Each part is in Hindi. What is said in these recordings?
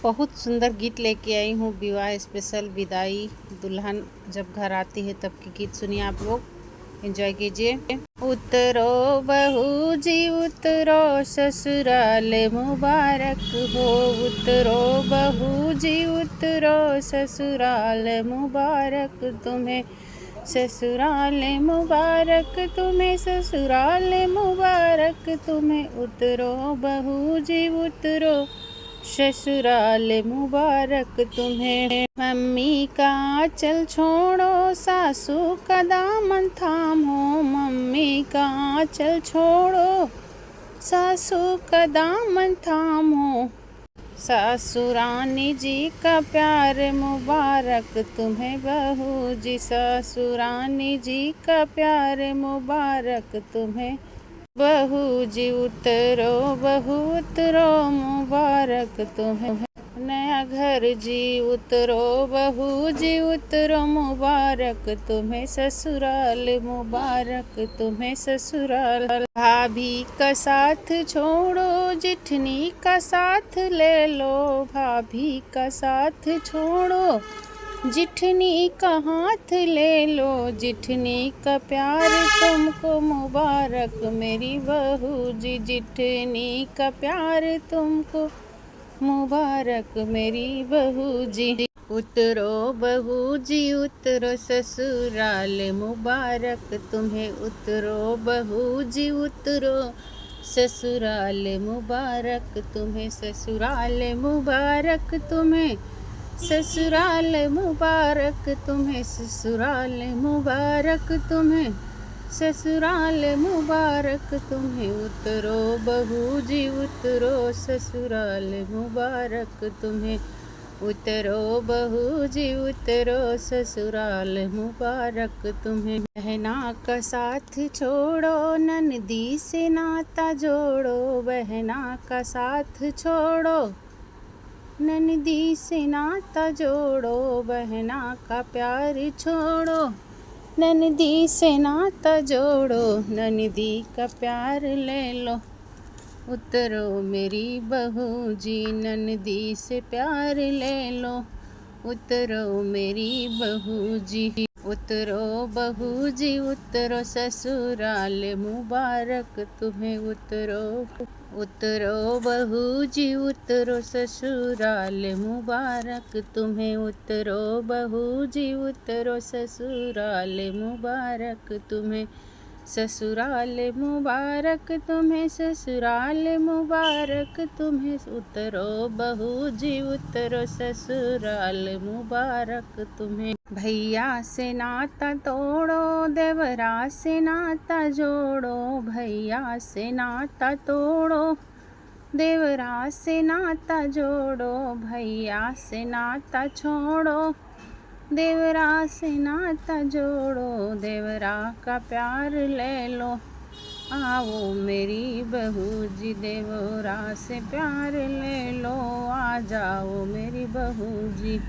बहुत सुंदर गीत लेके आई हूँ। विवाह स्पेशल विदाई दुल्हन जब घर आती है तब के गीत सुनिए आप लोग, एंजॉय कीजिए। उतरो बहू जी उतरो ससुराल मुबारक हो, उतरो बहू जी उतरो ससुराल मुबारक तुम्हें, ससुराल मुबारक तुम्हें, ससुराल मुबारक तुम्हें। उतरो बहू जी उतरो ससुराल मुबारक तुम्हें। मम्मी का आंचल छोड़ो सासू का दामन थामो, मम्मी का आंचल छोड़ो सासू का दामन थामो। सासू रानी जी का प्यार मुबारक तुम्हें बहू जी, सासू रानी जी का प्यार मुबारक तुम्हें बहू जी। उतरो बहू उतरो मुबारक तुम्हें नया घर जी, उतरो बहू जी उतरो मुबारक तुम्हें, ससुराल मुबारक तुम्हें, ससुराल। भाभी का साथ छोड़ो जिठनी का साथ ले लो, भाभी का साथ छोड़ो जिठनी का हाथ ले लो, जिठनी का प्यार तुमको मुबारक मेरी बहू जी, जिठनी का प्यार तुमको मुबारक मेरी बहू जी। उतरो बहू जी उतरो ससुराल मुबारक तुम्हें, उतरो बहू जी उतरो ससुराल मुबारक तुम्हें, ससुराल मुबारक तुम्हें, ससुराल मुबारक तुम्हें, ससुराल मुबारक तुम्हें, ससुराल मुबारक तुम्हें। उतरो बहू जी उतरो ससुराल मुबारक तुम्हें, उतरो बहू जी उतरो ससुराल मुबारक तुम्हें। बहना का साथ छोड़ो ननदी से नाता जोड़ो, बहना का साथ छोड़ो ननदी से नाता जोड़ो, बहना का प्यार छोड़ो ननदी से नाता जोड़ो, ननदी का प्यार ले लो। उतरो मेरी बहू जी ननदी से प्यार ले लो, उतरो मेरी बहू जी। उतरो बहू जी उतरो ससुराल मुबारक तुम्हें, उतरो उतरो बहू जी उतरो ससुराल मुबारक तुम्हें, उतरो बहू जी उतरो ससुराल मुबारक तुम्हें, ससुराल मुबारक तुम्हें, ससुराल मुबारक तुम्हें। उतरो बहू जी उतरो ससुराल मुबारक तुम्हें। भैया से नाता तोड़ो देवरा से नाता जोड़ो, भैया से नाता तोड़ो देवरा से नाता जोड़ो, भैया से नाता छोड़ो देवरा से नाता जोड़ो, देवरा का प्यार ले लो। आओ मेरी बहू जी देवरा से प्यार ले लो, आ जाओ मेरी बहू जी।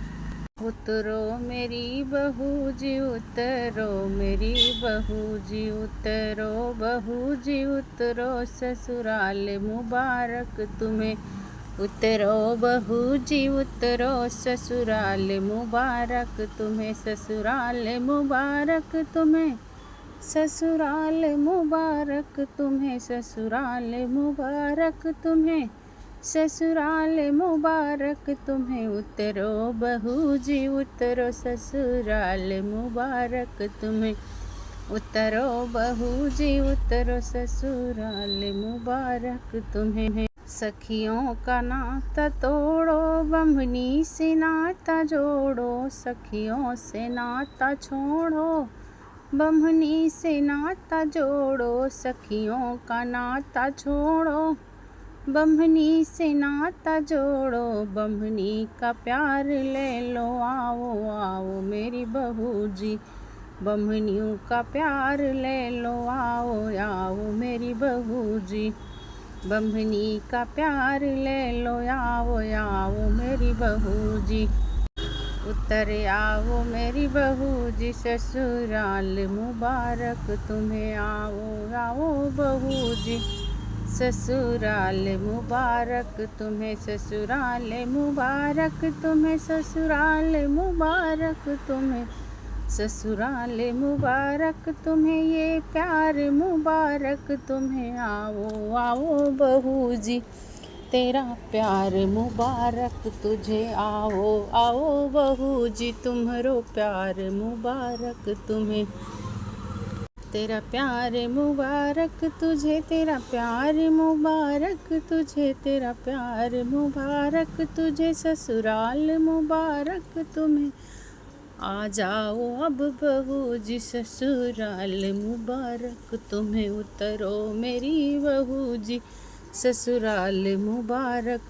उतरो मेरी बहू जी उतरो मेरी बहू जी, उतरो बहू जी उतरो ससुराल मुबारक तुम्हें, उतरो बहू जी उतरो ससुराल मुबारक तुम्हें, ससुराल मुबारक तुम्हें, ससुराल मुबारक तुम्हें, ससुराल मुबारक तुम्हें, ससुराल मुबारक तुम्हें। उतरो बहू जी उतरो ससुराल मुबारक तुम्हें, उतरो बहू जी उतरो ससुराल मुबारक तुम्हें। सखियों का नाता तोड़ो बंधनी से नाता जोड़ो, सखियों से नाता छोड़ो बंधनी से नाता जोड़ो, सखियों का नाता छोड़ो बंधनी से नाता जोड़ो, बंधनी का प्यार ले लो। आओ आओ मेरी बहू जी बंधनियों का प्यार ले लो, आओ आओ मेरी बहू जी बंधनी का प्यार ले लो, आओ आओ मेरी बहू जी। उतर आओ मेरी बहू जी ससुराल मुबारक तुम्हें, आओ आओ बहू जी ससुराल मुबारक तुम्हें, ससुराल मुबारक तुम्हें, ससुराल मुबारक तुम्हें, ससुराल मुबारक तुम्हें, ये प्यार मुबारक तुम्हें। आओ आओ बहू जी तेरा प्यार मुबारक तुझे, आओ आओ बहू जी तुम्हारो प्यार मुबारक तुम्हें। तेरा प्यार मुबारक तुझे, तेरा प्यार मुबारक तुझे, तेरा प्यार मुबारक तुझे, ससुराल मुबारक तुम्हें। आ जाओ अब बहू जी ससुराल मुबारक तुम्हें, उतरो मेरी बहू जी ससुराल मुबारक।